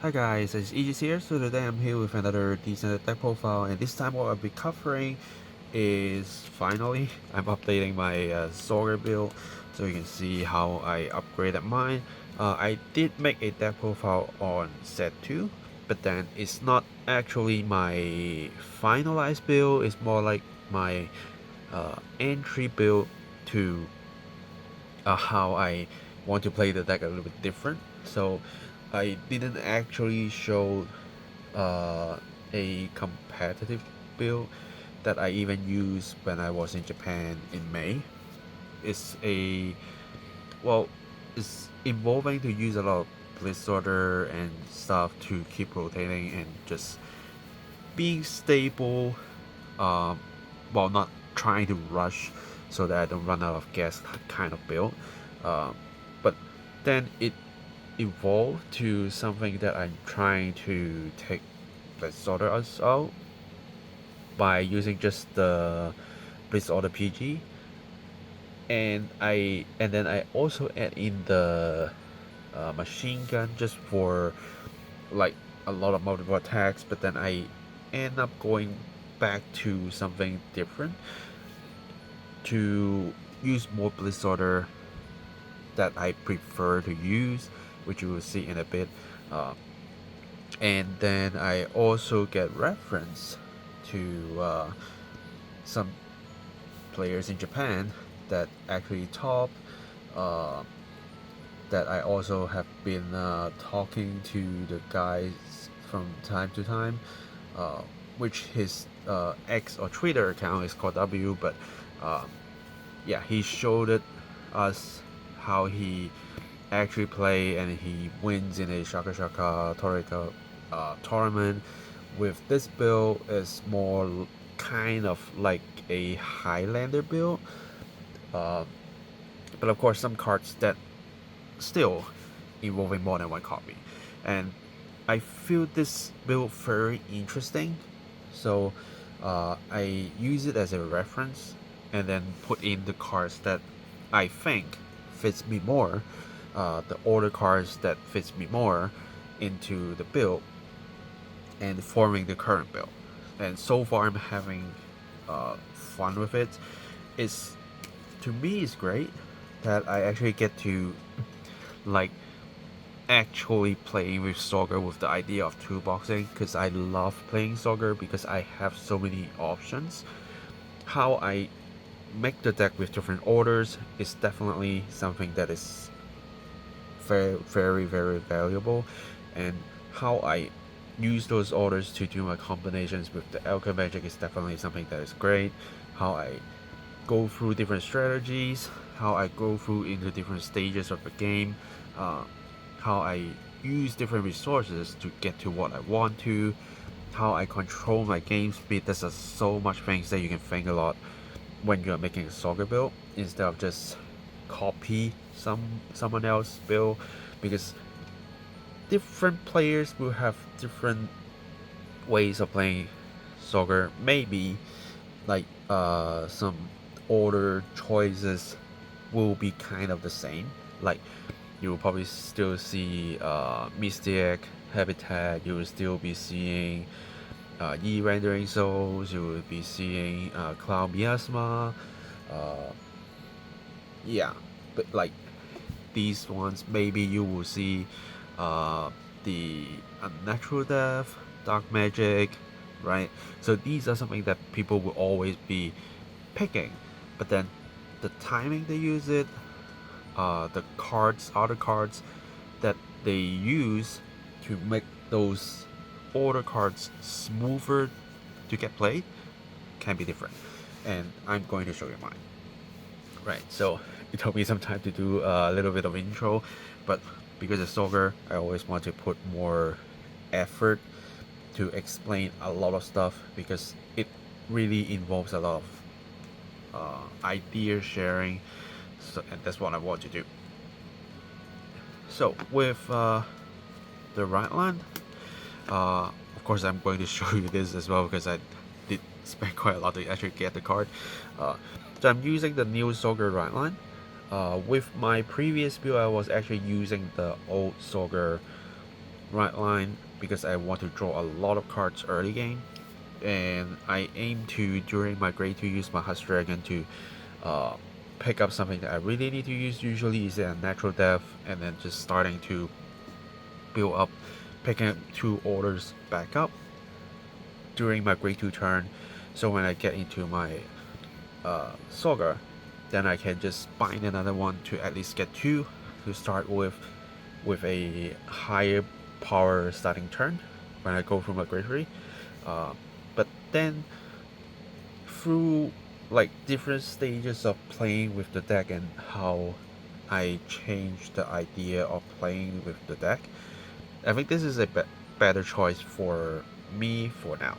Hi guys, it's Aegis here. So today I'm here with another decent deck profile, and this time what I'll be covering is finally I'm updating my Zorga build, so you can see how I upgraded mine. I did make a deck profile on set 2, but then it's not actually my finalized build. It's more like my entry build to how I want to play the deck a little bit different. So I didn't actually show a competitive build that I even used when I was in Japan in May. It's a well, it's involving to use a lot of Bltiz Order and stuff to keep rotating and just being stable, while not trying to rush so that I don't run out of gas kind of build. But then it evolved to something that I'm trying to take Bltiz Orders out by using just the Bltiz Order PG, and then I also add in the machine gun just for like a lot of multiple attacks, but then I end up going back to something different to use more Bltiz Order that I prefer to use, which you will see in a bit. And then I also get reference to some players in Japan that actually top, that I also have been talking to the guys from time to time, which his X or Twitter account is called W, but yeah, he showed it us how he actually play, and he wins in a Shaka Shaka Torika tournament. With this build is more kind of like a Highlander build, but of course some cards that still involving more than one copy, and I feel this build very interesting, so I use it as a reference and then put in the cards that I think fits me more, the order cards that fits me more into the build and forming the current build. And so far I'm having fun with it. It's, to me, it's great that I actually get to like actually playing with Zorga with the idea of toolboxing, because I love playing Zorga because I have so many options. How I make the deck with different orders is definitely something that is very valuable, and how I use those orders to do my combinations with the Alchemy Magic is definitely something that is great. How I go through different strategies, how I go through into different stages of the game, how I use different resources to get to what I want to, how I control my game speed. There's so much things that you can think a lot when you're making a Zorga build instead of just copy someone else's build, because different players will have different ways of playing Zorga. Maybe like some order choices will be kind of the same. Like you will probably still see Mystic, Habitat. You will still be seeing rendering souls. You will be seeing Cloud Miasma. Yeah, but like these ones, maybe you will see the Unnatural Death, Dark Magic, right? So these are something that people will always be picking, but then the timing they use it, the cards, other cards that they use to make those order cards smoother to get played can be different, and I'm going to show you mine. Right, so it took me some time to do a little bit of intro, but because it's Zorga, I always want to put more effort to explain a lot of stuff, because it really involves a lot of idea sharing, so, and that's what I want to do. So with the Rideline, of course I'm going to show you this as well, because I did spend quite a lot to actually get the card. So I'm using the new Zorga Rideline. With my previous build, I was actually using the old Zorga Rideline because I want to draw a lot of cards early game, and I aim to, during my grade 2, use my Husk Dragon to pick up something that I really need to use. Usually is a natural death, and then just starting to build up, picking up 2 orders back up during my grade 2 turn, so when I get into my Zorga, then I can just bind another one to at least get 2 to start with a higher power starting turn when I go from my grade 3. But then through like different stages of playing with the deck and how I changed the idea of playing with the deck, I think this is a better choice for me for now.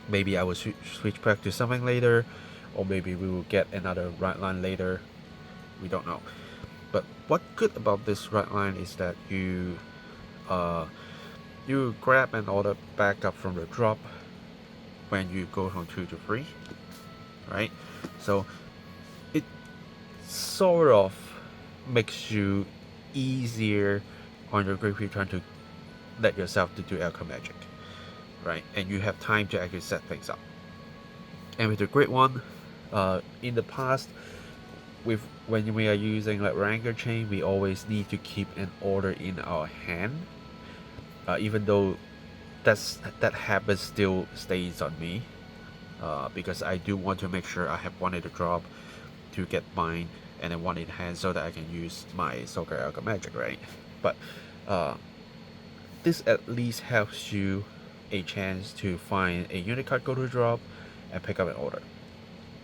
Maybe I will switch back to something later, or maybe we will get another Rideline later. We don't know. But what good about this Rideline is that you grab an order back up from the drop when you go from 2 to 3, right? So it sort of makes you easier on your grade 3 turn to let yourself to do alchemy magic, right? And you have time to actually set things up. And with the grade 1, in the past, when we are using like Ranger Chain, we always need to keep an order in our hand, even though that habit still stays on me, because I do want to make sure I have one in the drop to get mine, and then one in hand so that I can use my Zorga Alchemy Magic, right? But this at least helps you a chance to find a unit card go to drop and pick up an order.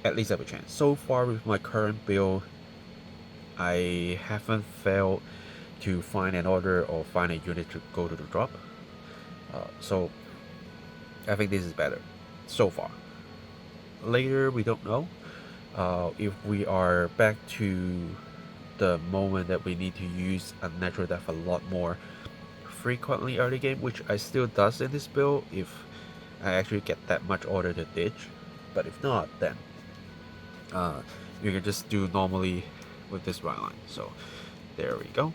At least have a chance. So far with my current build, I haven't failed to find an order or find a unit to go to the drop. So I think this is better so far. Later, we don't know. If we are back to the moment that we need to use a natural death a lot more frequently early game, which I still does in this build if I actually get that much order to ditch. But if not, then you can just do normally with this Rideline. So there we go.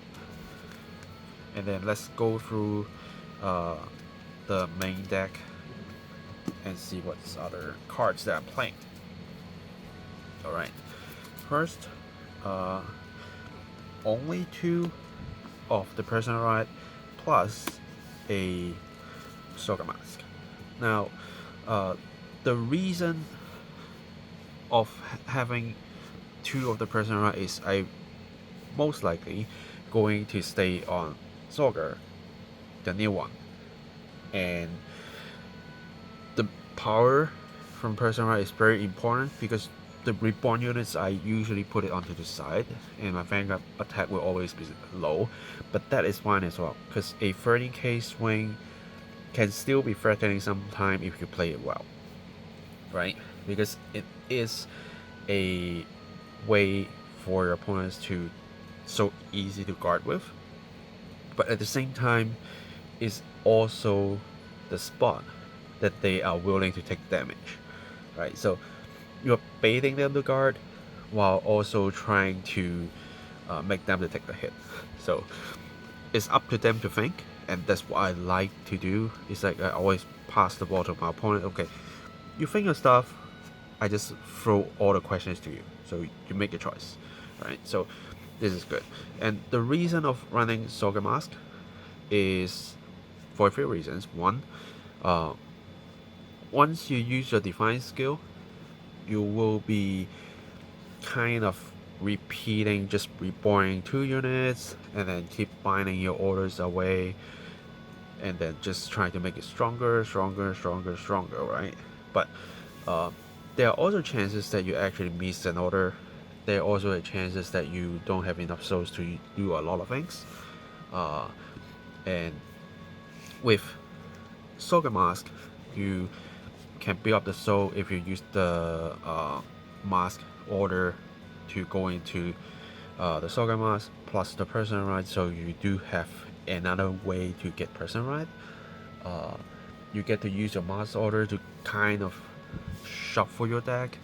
And then let's go through the main deck and see what's other cards that I'm playing. Alright, first, only 2 of the Personal Ride plus a Zorga Mask. Now, the reason of having 2 of the Personal Ride is I most likely going to stay on Zorga, the new one, and the power from Personal Ride is very important because the reborn units I usually put it onto the side, and my Vanguard attack will always be low, but that is fine as well because a 13k swing can still be threatening sometime if you play it well, right? Because it is a way for your opponents to so easy to guard with, but at the same time is also the spot that they are willing to take damage, right? So you're baiting them to guard while also trying to make them to take the hit. So it's up to them to think, and that's what I like to do. It's like I always pass the ball to my opponent. Okay, you think your stuff, I just throw all the questions to you, so you make a choice, right? So this is good. And the reason of running Zorga Mask is for a few reasons. One, once you use your Define skill, you will be kind of repeating, just reborning 2 units and then keep binding your orders away and then just trying to make it stronger, right? But there are also chances that you actually miss an order. There are also chances that you don't have enough souls to do a lot of things. And with Zorga Mask, you can build up the soul if you use the mask order to go into the Zorga Mask plus the Personal Ride, so you do have another way to get Personal Ride. You get to use your mask order to kind of shuffle your deck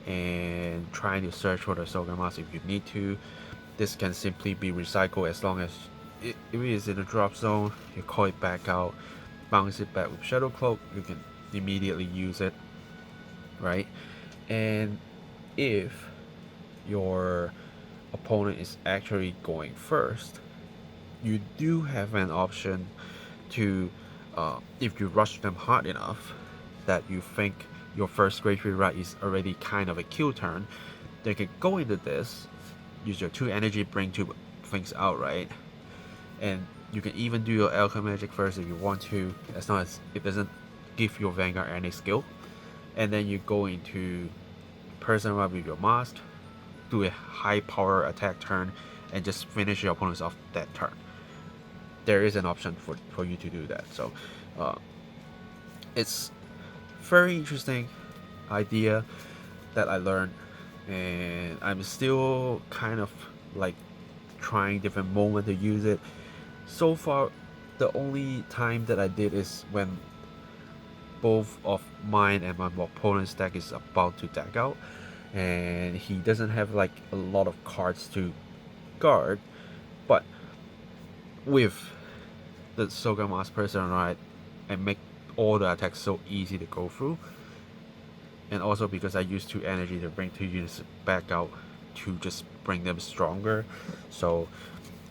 and trying to search for the Zorga Mask if you need to. This can simply be recycled as long as if it is in a drop zone, you call it back out, bounce it back with Shadow Cloak, you can immediately use it, right? And if your opponent is actually going first, you do have an option to, if you rush them hard enough that you think your first grade 3 ride is already kind of a kill turn, they can go into this, use your 2 energy, bring 2 things out, right? And you can even do your Alchemy Magic first if you want to, as long as it doesn't give your Vanguard any skill. And then you go into Personal Ride with your Mask, do a high power attack turn, and just finish your opponents off that turn. There is an option for you to do that. So it's very interesting idea that I learned, and I'm still kind of like trying different moments to use it. So far, the only time that I did is when both of mine and my opponent's deck is about to deck out, and he doesn't have like a lot of cards to guard, but with the Zorga Mask Personal Ride, I make all the attacks so easy to go through, and also because I use 2 energy to bring 2 units back out to just bring them stronger, so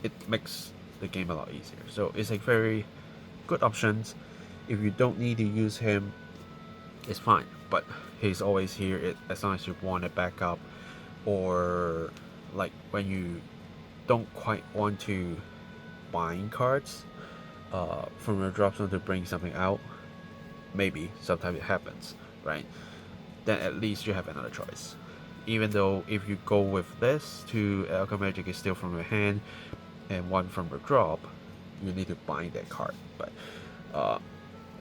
it makes the game a lot easier. So it's a very good options. If you don't need to use him, it's fine, but he's always here as long as you want it back up, or like when you don't quite want to bind cards from your drop zone to bring something out. Maybe sometimes it happens, right? Then at least you have another choice. Even though if you go with this, 2 Alchemy Magic is still from your hand and 1 from your drop, you need to bind that card, but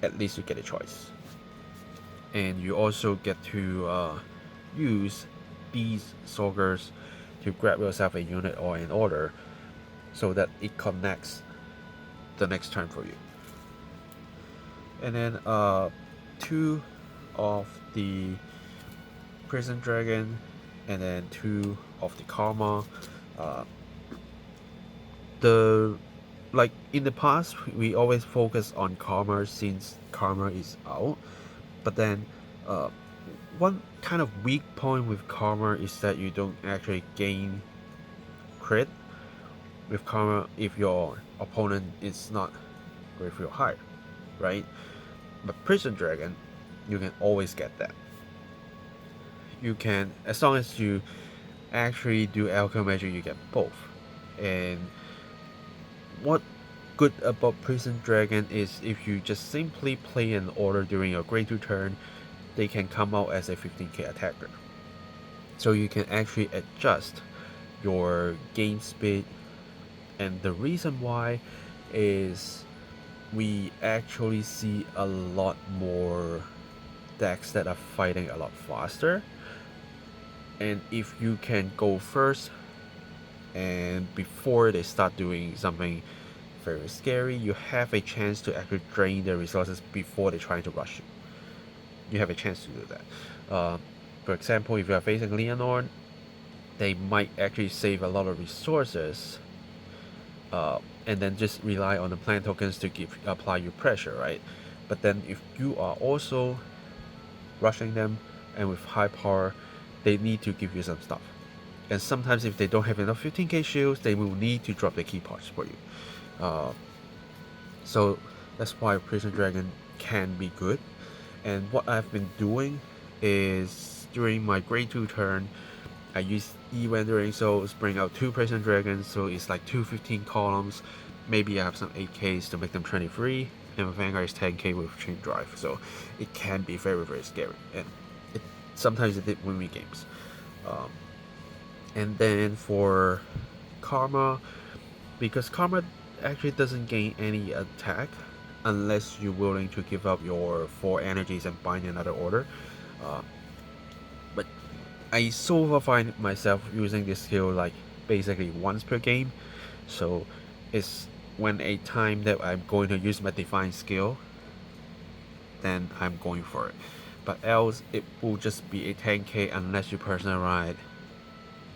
at least you get a choice. And you also get to use these Zorgas to grab yourself a unit or an order so that it connects the next turn for you. And then 2 of the Prison Dragon, and then 2 of the Karma. Like in the past, we always focus on Karma since Karma is out, but then one kind of weak point with Karma is that you don't actually gain crit with Karma if your opponent is not grade 3 or higher, right? But Prison Dragon, you can always get that. You can, as long as you actually do Alchemy Magic, you get both. And what good about Prison Dragon is if you just simply play an order during your grade 2 turn, they can come out as a 15k attacker. So you can actually adjust your game speed, and the reason why is we actually see a lot more decks that are fighting a lot faster, and if you can go first and before they start doing something very scary, you have a chance to actually drain their resources before they try to rush you. You have a chance to do that. For example, if you are facing Leonor, they might actually save a lot of resources and then just rely on the plant tokens to apply you pressure, right? But then if you are also rushing them and with high power, they need to give you some stuff. And sometimes if they don't have enough 15k shields, they will need to drop the key parts for you. So that's why Prison Dragon can be good. And what I've been doing is during my grade 2 turn, I use E-Rendering Souls, bring out 2 Prison Dragons, so it's like 2 15 columns. Maybe I have some 8Ks to make them 23, and Vanguard is 10k with Chain Drive, so it can be very, very scary. And sometimes it did win me games. And then for Karma, because Karma actually doesn't gain any attack unless you're willing to give up your 4 energies and bind another order. But I so far find myself using this skill like basically once per game, so it's when a time that I'm going to use my Divine skill, then I'm going for it. But else it will just be a 10k unless you personal ride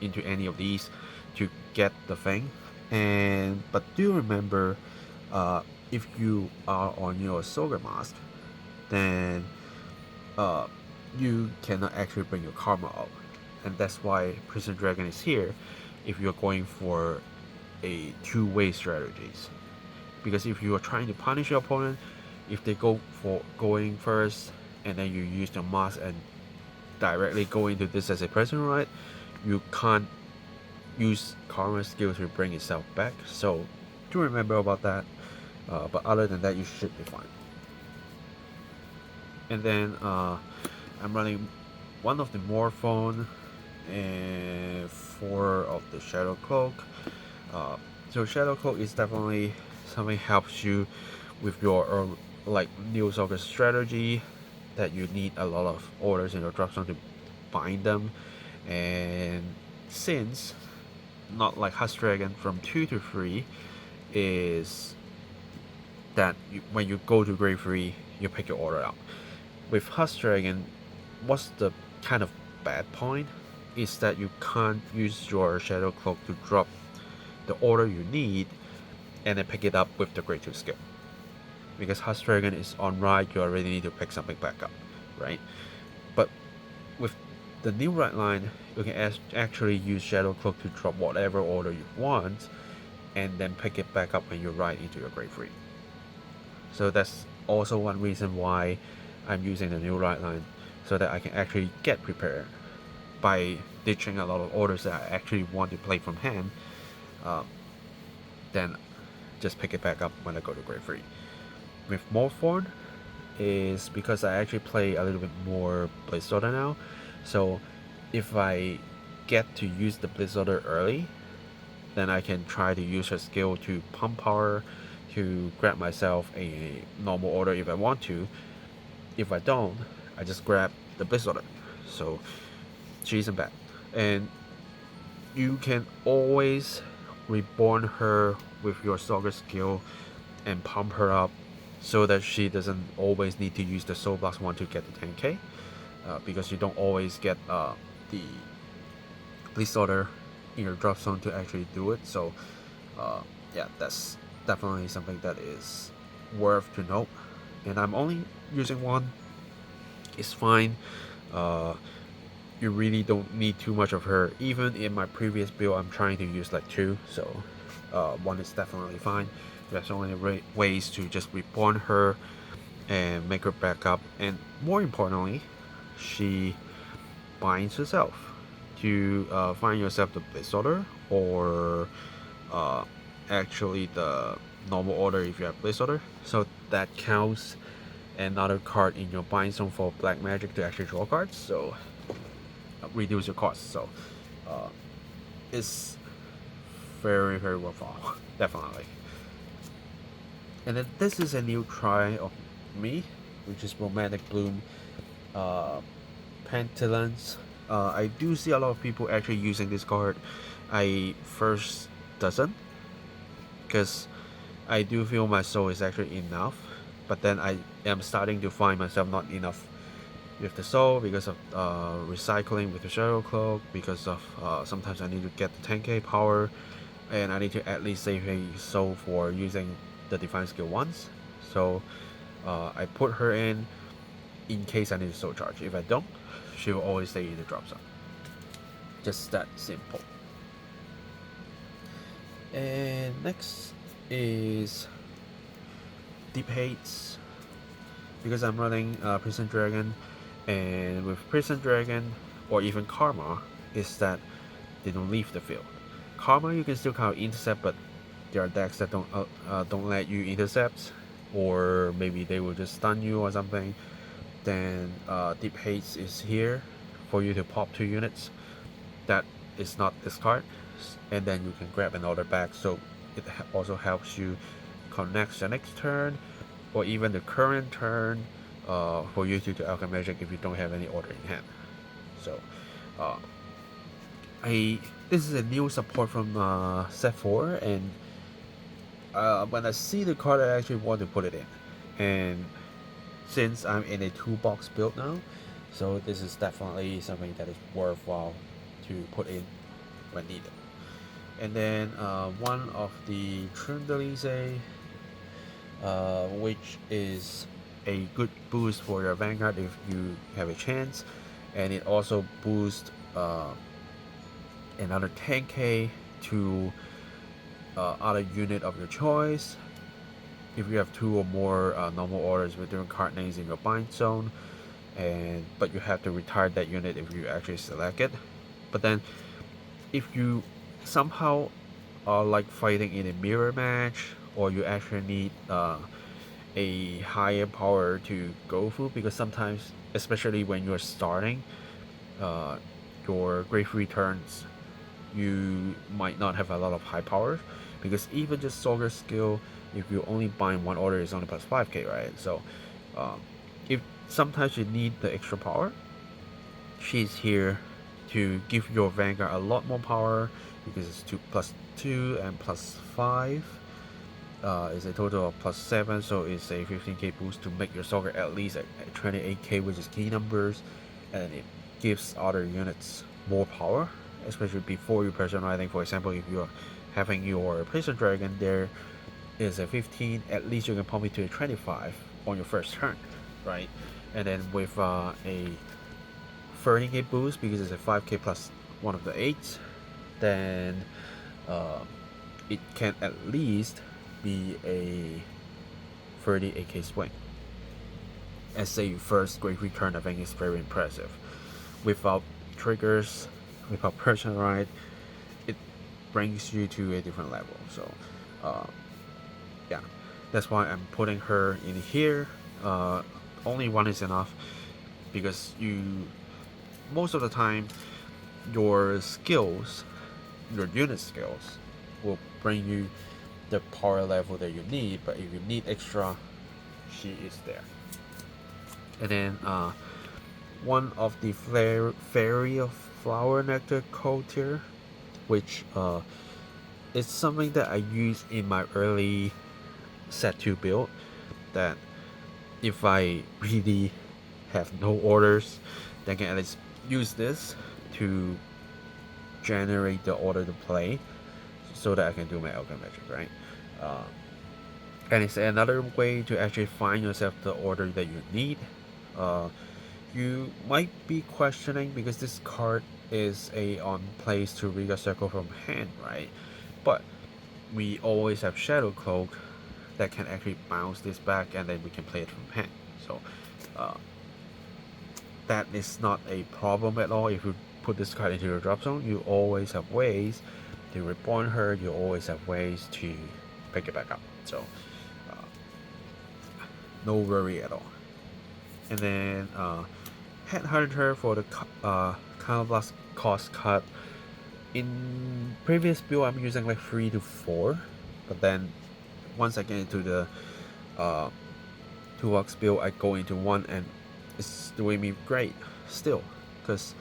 into any of these to get the thing. But do remember, if you are on your Zorga mask, then you cannot actually bring your karma up, and that's why Prison Dragon is here if you're going for a two-way strategies. Because if you are trying to punish your opponent, if they go for going first and then you use your mask and directly go into this as a prison ride, you can't use karma skill to bring itself back. So do remember about that. But other than that, you should be fine. And then I'm running one of the Morphone and 4 of the Shadow Cloak. So Shadow Cloak is definitely something helps you with your like new Zorga strategy, that you need a lot of orders in your drop zone to bind them. And since not like HASATA Dragon from 2 to 3 is that when you go to grade 3 you pick your order out. With HASATA Dragon, what's the kind of bad point is that you can't use your Shadow Cloak to drop the order you need and then pick it up with the grade 2 skill. Because HASATA Dragon is on ride, you already need to pick something back up, right? But with the new Rideline, you can actually use Shadow Cloak to drop whatever order you want and then pick it back up when you ride into your grade 3. So that's also one reason why I'm using the new Rideline, so that I can actually get prepared by ditching a lot of orders that I actually want to play from hand. Then just pick it back up when I go to grade 3. With Morphone is because I actually play a little bit more Bltiz Orders now, so if I get to use the Bltiz Orders early, then I can try to use her skill to pump power to grab myself a normal order if I want to. If I don't, I just grab the Bltiz Orders. So she isn't bad, and you can always reborn her with your Zorga skill and pump her up so that she doesn't always need to use the Soul Blast 1 to get the 10k, because you don't always get the Bltiz Orders in your drop zone to actually do it. So yeah, that's definitely something that is worth to note. And I'm only using one. It's fine. You really don't need too much of her. Even in my previous build, I'm trying to use like 2, so 1 is definitely fine. There's only ways to just reborn her and make her back up, and more importantly, she binds herself to find yourself the Bltiz Orders, or actually the normal order if you have Bltiz Orders. So that counts another card in your bind zone for black magic to actually draw cards, so reduce your cost. So it's very, very worthwhile, definitely. And then this is a new try of me, which is Romantic Bloom Pentilence. I do see a lot of people actually using this card. I first doesn't, because I do feel my soul is actually enough, but then I am starting to find myself not enough with the soul because of recycling with the Shadow Cloak, because of sometimes I need to get the 10k power, and I need to at least save a soul for using the Divine skill once. So I put her in case I need to soul charge. If I don't, she will always stay in the drop zone. Just that simple. And next is Deep Hates, because I'm running Prison Dragon, and with Prison Dragon or even Karma is that they don't leave the field. Karma you can still kind of intercept, but there are decks that don't let you intercept, or maybe they will just stun you or something. Then Deep Hates is here for you to pop 2 units. That is not this card, and then you can grab an order back, so it also helps you connect the next turn or even the current turn for you to do Alchemy Magic if you don't have any order in hand. So this is a new support from set 4, and when I see the card I actually want to put it in, and since I'm in a 2-box build now, so this is definitely something that is worthwhile to put in when needed. And then one of the Trundelize, which is a good boost for your Vanguard if you have a chance, and it also boosts another 10k to other unit of your choice. If you have 2 or more normal orders with different card names in your bind zone, but you have to retire that unit if you actually select it. But then if you somehow are like fighting in a mirror match, or you actually need a higher power to go through, because sometimes, especially when you're starting your grade 3 turns, you might not have a lot of high power, because even just Zorga skill, if you only bind 1 order, is only plus 5k, right? So if sometimes you need the extra power, she's here to give your Vanguard a lot more power, because it's 2+2 and +5 is a total of +7, so it's a 15k boost to make your Zorga at least at 28k, which is key numbers, and it gives other units more power, especially before you personalizing. For example, if you're having your Prison Dragon, there is a 15, at least you can pump it to a 25 on your first turn, right? And then with a 13k boost, because it's a 5k plus one of the 8s, then it can at least be a 38k swing. As a first great return, I think is very impressive. Without triggers, without personalize, it brings you to a different level. So yeah, that's why I'm putting her in here. Only one is enough, because most of the time your skills, your unit skills, will bring you the power level that you need. But if you need extra, she is there. And then one of the Fairy of Flower Nectar code tier, which is something that I use in my early set 2 build, that if I really have no orders, then I can at least use this to generate the order to play, so that I can do my alchemy magic, right? And it's another way to actually find yourself the order that you need. You might be questioning, because this card is on place to read a circle from hand, right? But we always have Shadow Cloak that can actually bounce this back, and then we can play it from hand. So that is not a problem at all. If you put this card into your drop zone, you always have ways to reborn her, you always have ways to pick it back up. So no worry at all. And then Headhunter for the Counterblast cost cut. In previous build, I'm using like 3 to 4, but then once I get into the 2-box build, I go into 1, and it's doing me great still, because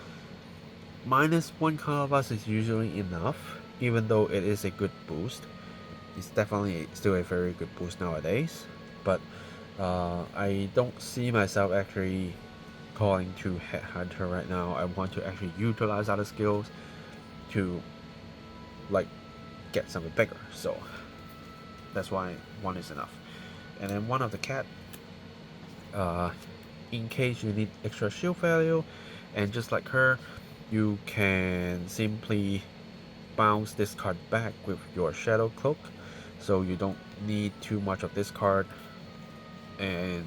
-1 Counterblast is usually enough. Even though it is a good boost, it's definitely still a very good boost nowadays. But I don't see myself actually calling to Headhunter right now. I want to actually utilize other skills to like get something bigger. So that's why 1 is enough. And then one of the cat, in case you need extra shield value, and just like her, you can simply bounce this card back with your Shadow Cloak, so you don't need too much of this card, and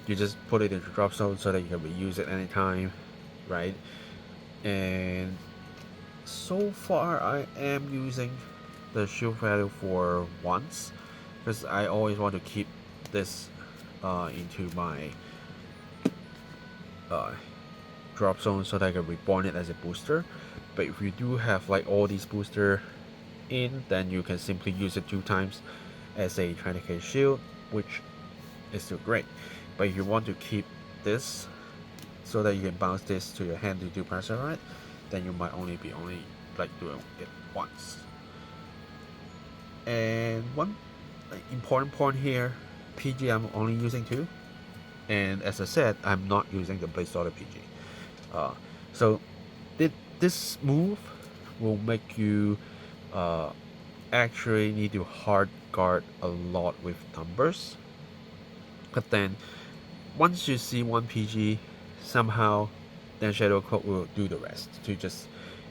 you just put it into drop zone so that you can reuse it anytime, right? And so far I am using the shield value for once, because I always want to keep this into my drop zone so that I can reborn it as a booster. But if you do have like all these booster in, then you can simply use it 2 times as a 20k shield, which is still great. But if you want to keep this so that you can bounce this to your hand to do pressure, right, then you might only like doing it once. And one important point here, PG I'm only using 2, and as I said, I'm not using the Bltiz Orders PG. So this move will make you actually need to hard guard a lot with numbers. But then once you see one PG, somehow then Shadow Cloak will do the rest to just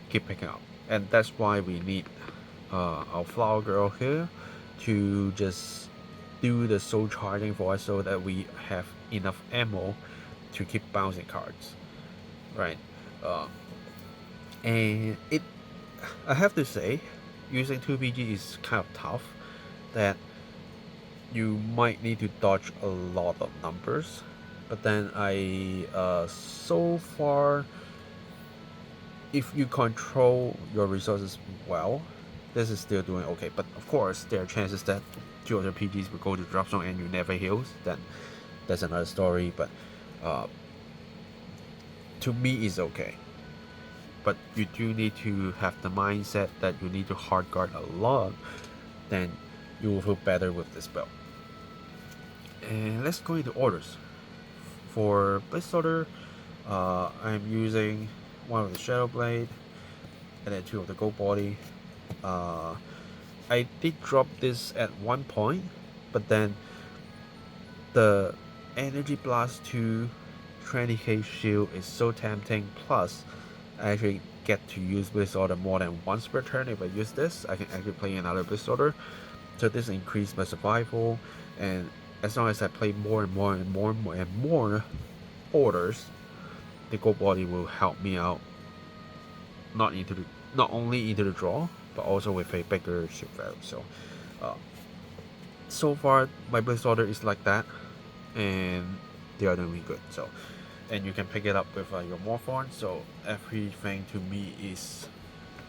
keep picking up. And that's why we need our Flower Girl here to just do the soul charging for us so that we have enough ammo to keep bouncing cards, right? And I have to say, using 2PG is kind of tough, that you might need to dodge a lot of numbers, but then so far, if you control your resources well, this is still doing okay. But of course, there are chances that 2 other PGs will go to drop zone and you never heals, then that's another story. But to me, it's okay. But you do need to have the mindset that you need to hard guard a lot, then you will feel better with this build. And let's go into orders. For Bltiz Order, I'm using one of the Shadow Blade and then 2 of the Gold Body. I did drop this at one point, but then the Energy Blast 2 20k shield is so tempting, plus I actually get to use Bltiz Order more than once per turn. If I use this, I can actually play another Bltiz Order, so this increases my survival, and as long as I play more and more orders, the Gold Body will help me out, not only into the draw, but also with a bigger shield value. So far my Bltiz Order is like that, and they are doing good. So, and you can pick it up with your Morphorn, so everything to me is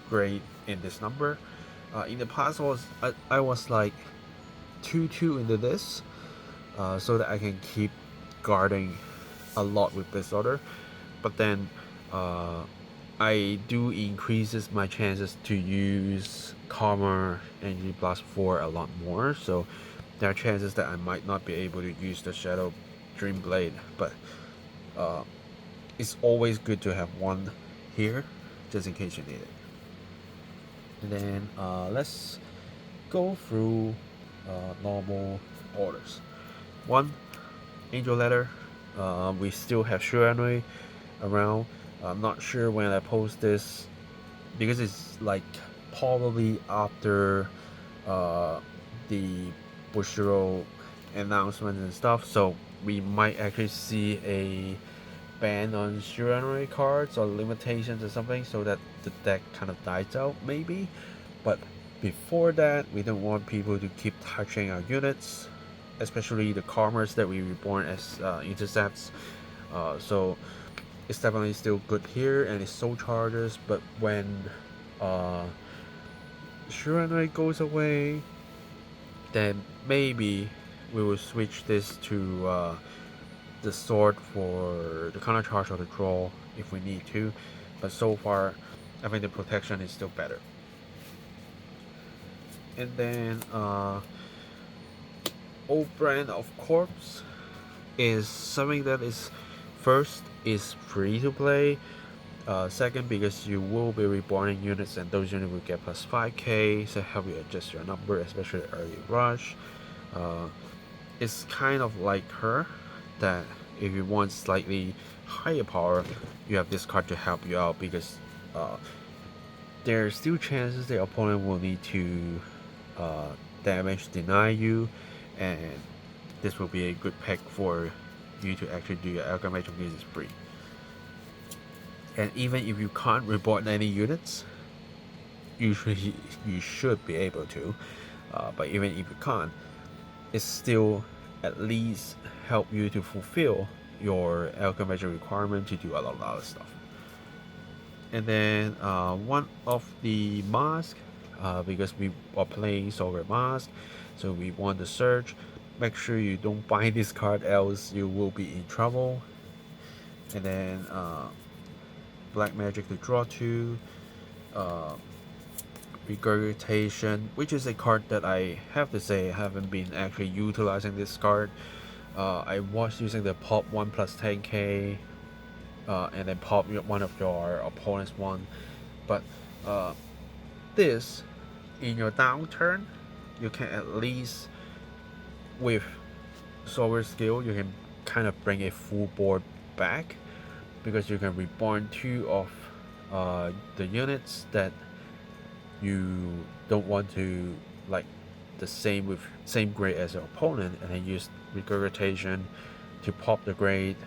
great in this number. In the past I was like 2-2 into this, so that I can keep guarding a lot with Bltiz Order, but then I do increases my chances to use Karma Energy Blast 4 a lot more, so there are chances that I might not be able to use the Shadow Dream Blade, but it's always good to have one here just in case you need it. And then let's go through normal orders. 1, Angel Ladder. We still have Shuranui around. I'm not sure when I post this, because it's like probably after the Bushiro announcement and stuff, so we might actually see a ban on Shuranui cards or limitations or something, so that the deck kind of dies out maybe. But before that, we don't want people to keep touching our units, especially the Karmas that we reborn as intercepts. So it's definitely still good here, and it's soul charges, but when Shuranui goes away, then maybe we will switch this to the sword for the counter charge or the draw if we need to. But so far, I think the protection is still better. And then old brand of corpse is something that is, first, is free to play. Second, because you will be reborning units, and those units will get plus 5k, so help you adjust your number, especially early rush. It's kind of like her, that if you want slightly higher power, you have this card to help you out, because there are still chances the opponent will need to damage deny you, and this will be a good pick for you to actually do your Alchemist uses free. And even if you can't reborn any units, usually you should be able to, but even if you can't, it still at least help you to fulfill your Alchemist requirement to do a lot of other stuff. And then one of the mask, because we are playing Zorga Mask, so we want to search. Make sure you don't buy this card, else you will be in trouble. And then Black Magic to draw 2, Regurgitation, which is a card that I have to say I haven't been actually utilizing this card. I was using the pop 1 plus 10k, and then pop one of your opponent's one, but this in your downturn, you can at least, with Zorga skill, you can kind of bring a full board back, because you can reborn 2 of the units that you don't want to, like the same grade as your opponent, and then use regurgitation to pop the grade,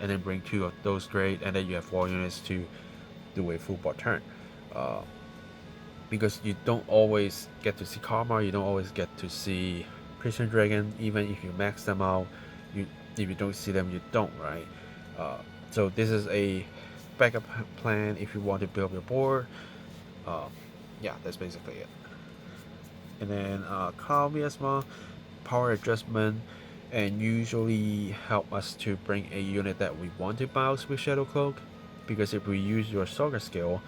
and then bring 2 of those grade, and then you have 4 units to do a full board turn. Because you don't always get to see Karma, you don't always get to see Prison Dragon. Even if you max them out, if you don't see them, you don't, right? So this is a backup plan if you want to build your board. Yeah, that's basically it. And then Cloud Miasma, power adjustment, and usually help us to bring a unit that we want to bounce with Shadow Cloak, because if we use your Zorga skill,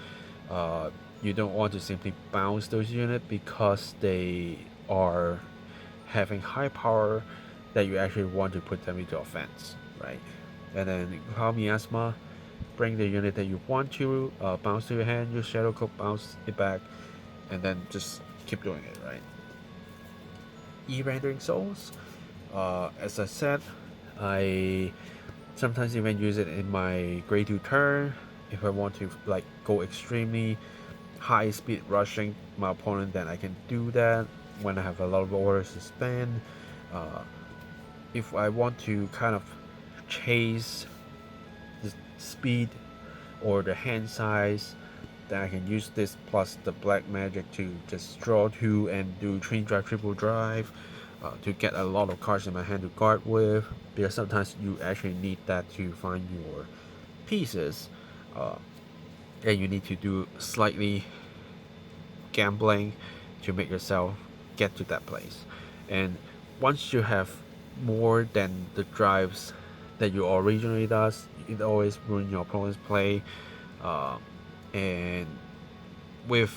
you don't want to simply bounce those units because they are having high power that you actually want to put them into offense, right? And then Cloud Miasma, bring the unit that you want to bounce to your hand, use Shadow Cloak, bounce it back, and then just keep doing it, right? E-rendering souls, as I said, I sometimes even use it in my grade 2 turn if I want to like go extremely high speed rushing my opponent. Then I can do that when I have a lot of orders to spend. If I want to kind of chase the speed or the hand size, then I can use this plus the black magic to just draw 2 and do twin drive, triple drive, to get a lot of cards in my hand to guard with, because sometimes you actually need that to find your pieces, and you need to do slightly gambling to make yourself get to that place. And once you have more than the drives that you originally does, it always ruins your opponent's play. And with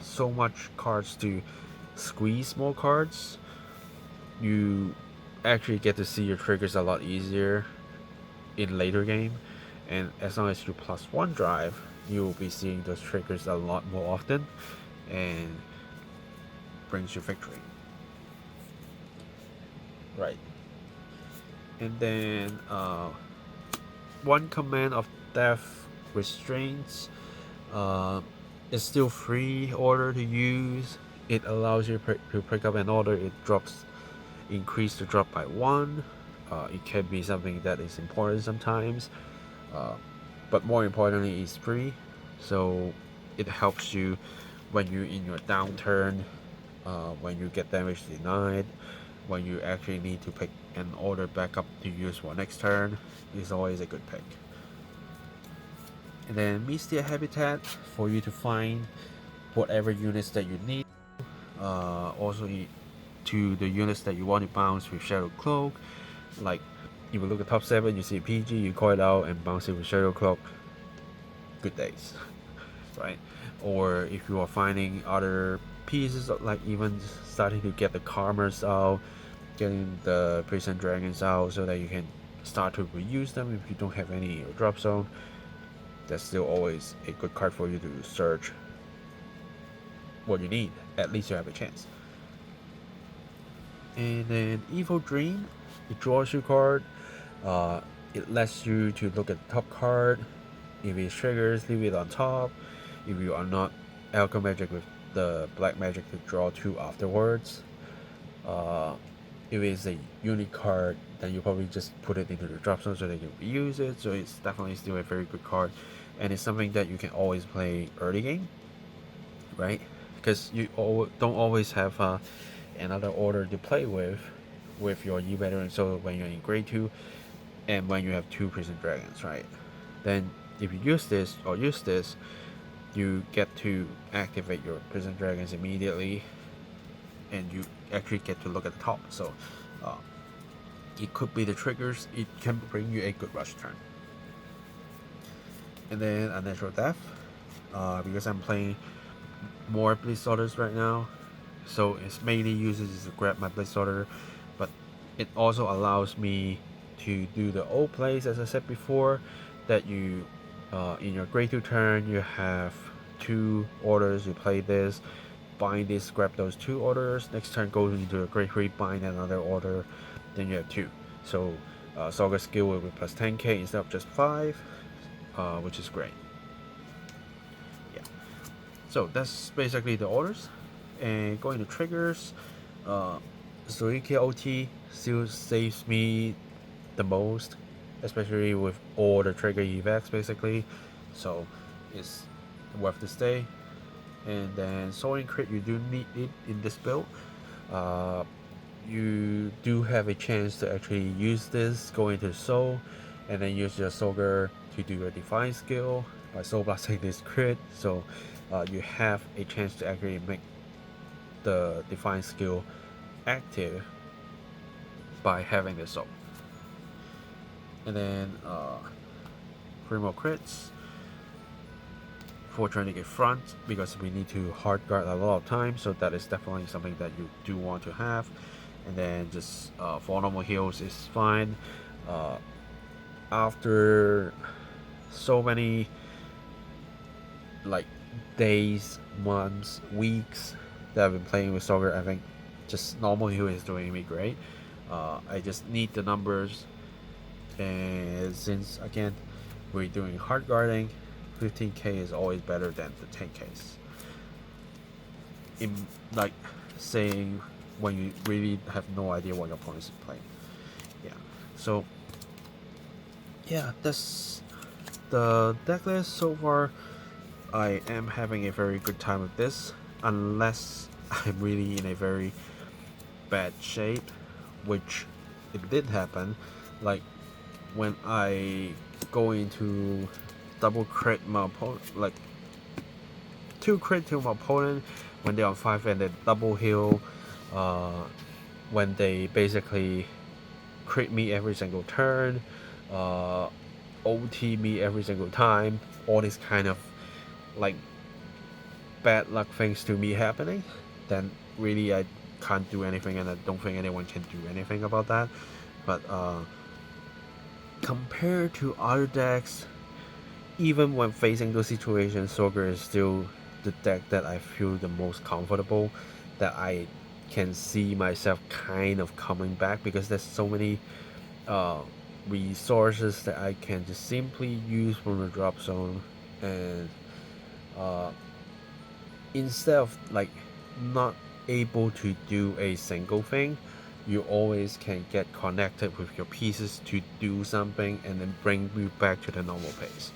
so much cards to squeeze more cards, you actually get to see your triggers a lot easier in later game. And as long as you +1 drive, you will be seeing those triggers a lot more often, and brings you victory. Right. And then one command of death restraints is still free order to use. It allows you to pick up an order. It increase the drop by 1. It can be something that is important sometimes, but more importantly, it's free, so it helps you when you're in your downturn, when you get damage denied, when you actually need to pick an order back up to use for next turn. Is always a good pick. And then Mystia Habitat, for you to find whatever units that you need. Also to the units that you want to bounce with Shadow Cloak. Like if you look at top 7, you see PG, you call it out and bounce it with Shadow Cloak. Good days, right? Or if you are finding other pieces, like even starting to get the Karmas out, getting the Prison Dragons out, so that you can start to reuse them if you don't have any in your drop zone. That's still always a good card for you to search what you need. At least you have a chance. And then Evil Dream, it draws you a card. It lets you to look at the top card. If it triggers, leave it on top. If you are not Alchemy Magic with the black magic, to draw 2 afterwards. If it's a unique card, then you probably just put it into the drop zone so they can reuse it. So it's definitely still a very good card, and it's something that you can always play early game, right? Because you don't always have another order to play with your E-Veteran. So when you're in grade 2 and when you have 2 Prison Dragons, right? Then if you use this, you get to activate your Prison Dragons immediately, and you actually get to look at the top. So it could be the triggers. It can bring you a good rush turn. And then Unnatural Death, because I'm playing more Bltiz Orders right now, so it's mainly uses to grab my Bltiz Order, but it also allows me to do the old plays, as I said before, that you in your grade 2 turn you have 2 orders, you play this, bind this, grab those 2 orders. Next turn go into a grade 3, bind another order, then you have 2. So Zorga skill will be plus 10k instead of just 5, which is great. Yeah. So that's basically the orders. And going to triggers, Zoikia OT still saves me the most, especially with all the trigger effects basically. So it's worth to stay. And then soaring crit, you do need it in this build. You do have a chance to actually use this, go into soul, and then use your Zorga to do your define skill by soul blasting this crit. So you have a chance to actually make the define skill active by having the soul. And then 3 more crits for trying to get front, because we need to hard guard a lot of time, so that is definitely something that you do want to have. And then just for normal heals is fine. After so many like days, months, weeks that I've been playing with Zorga, I think just normal heal is doing me great. I just need the numbers, and since again we're doing hard guarding, 15k is always better than the 10k's. In like saying when you really have no idea what your opponent is playing. Yeah. So yeah, that's the deck list so far. I am having a very good time with this, unless I'm really in a very bad shape, which it did happen. Like when I go into double crit my opponent, like 2 crit to my opponent when they're on 5, and then double heal when they basically crit me every single turn, OT me every single time, all this kind of like bad luck things to me happening, then really I can't do anything, and I don't think anyone can do anything about that. But compared to other decks, even when facing those situations, Zorga is still the deck that I feel the most comfortable, that I can see myself kind of coming back, because there's so many resources that I can just simply use from the drop zone, and instead of like not able to do a single thing, you always can get connected with your pieces to do something and then bring you back to the normal pace.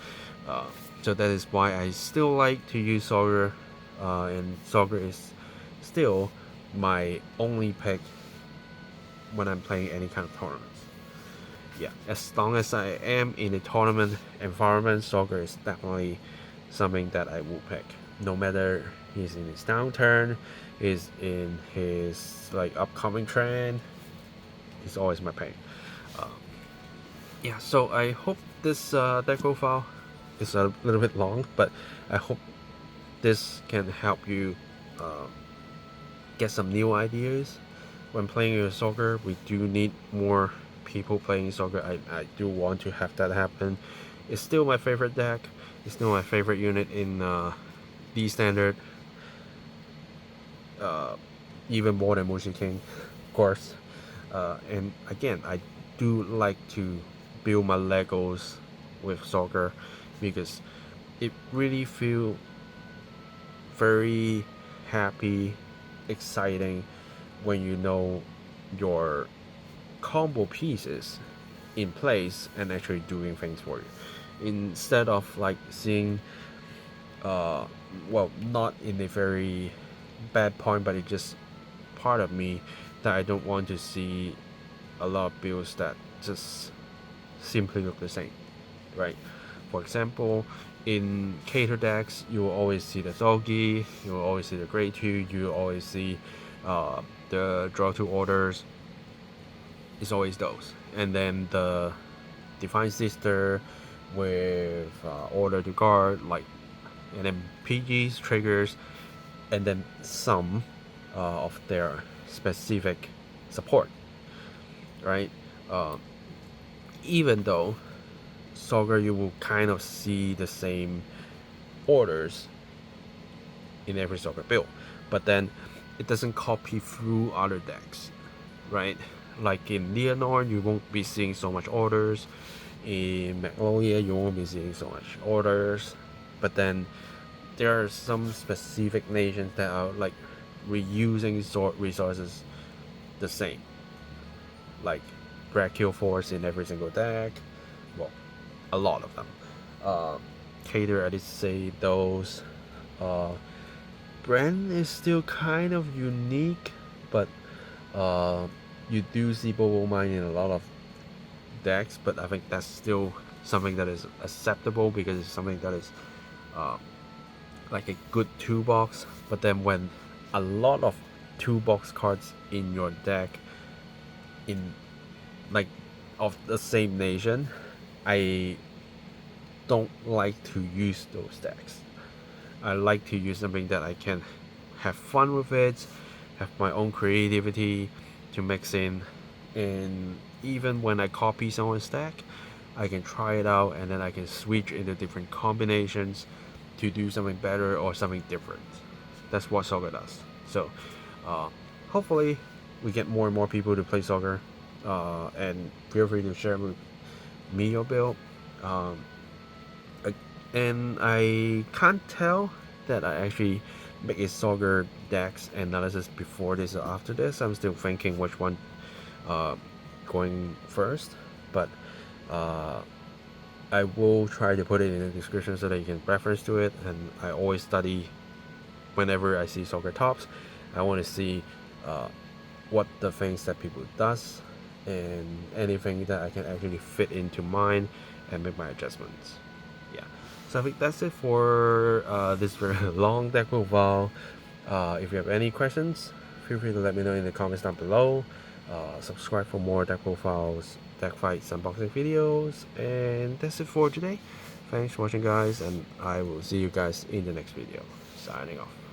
So that is why I still like to use Zorga, and Zorga is still my only pick when I'm playing any kind of tournaments. Yeah, as long as I am in a tournament environment, Zorga is definitely something that I will pick. No matter he's in his downturn, he's in his like upcoming trend, he's always my pick. Yeah, so I hope this deck profile is a little bit long, but I hope this can help you get some new ideas when playing with Zorga. We do need more people playing Zorga. I do want to have that happen. It's still my favorite deck. It's still my favorite unit in D standard. Even more than Motion King, of course. And again, I do like to build my Legos with Zorga, because it really feels very happy, exciting when you know your combo pieces in place and actually doing things for you, instead of like seeing well, not in a very bad point, but it's just part of me that I don't want to see a lot of builds that just simply look the same, right? For example, in cater decks, you will always see the Zorgi, you will always see the grade 2, you will always see the draw 2 orders. It's always those, and then the Divine Sister with order to guard, like, and then PGs, triggers, and then some of their specific support, right? Even though Zorga, you will kind of see the same orders in every Zorga build, but then it doesn't copy through other decks, right? Like in Leonor, you won't be seeing so much orders. In Magnolia, you won't be seeing so much orders. But then there are some specific nations that are like reusing resources the same. Like Brachio Force in every single deck. Well, a lot of them. Cater, I did say those. Brand is still kind of unique, but you do see Bobo Mine in a lot of decks, but I think that's still something that is acceptable because it's something that is like a good toolbox. But then when a lot of toolbox cards in your deck in like of the same nation, I don't like to use those decks. I like to use something that I can have fun with it, have my own creativity to mix in, and even when I copy someone's deck, I can try it out and then I can switch into different combinations to do something better or something different. That's what Zorga does. So hopefully we get more and more people to play Zorga, and feel free to share with me your build. And I can't tell that I actually make a Zorga decks analysis before this or after this. I'm still thinking which one going first, but I will try to put it in the description so that you can reference to it. And I always study whenever I see Zorga tops. I want to see what the things that people does and anything that I can actually fit into mine and make my adjustments. Yeah, so I think that's it for this very long deck profile. If you have any questions, feel free to let me know in the comments down below. Subscribe for more deck profiles, deck fights, unboxing videos, and that's it for today. Thanks for watching, guys, and I will see you guys in the next video. Signing off.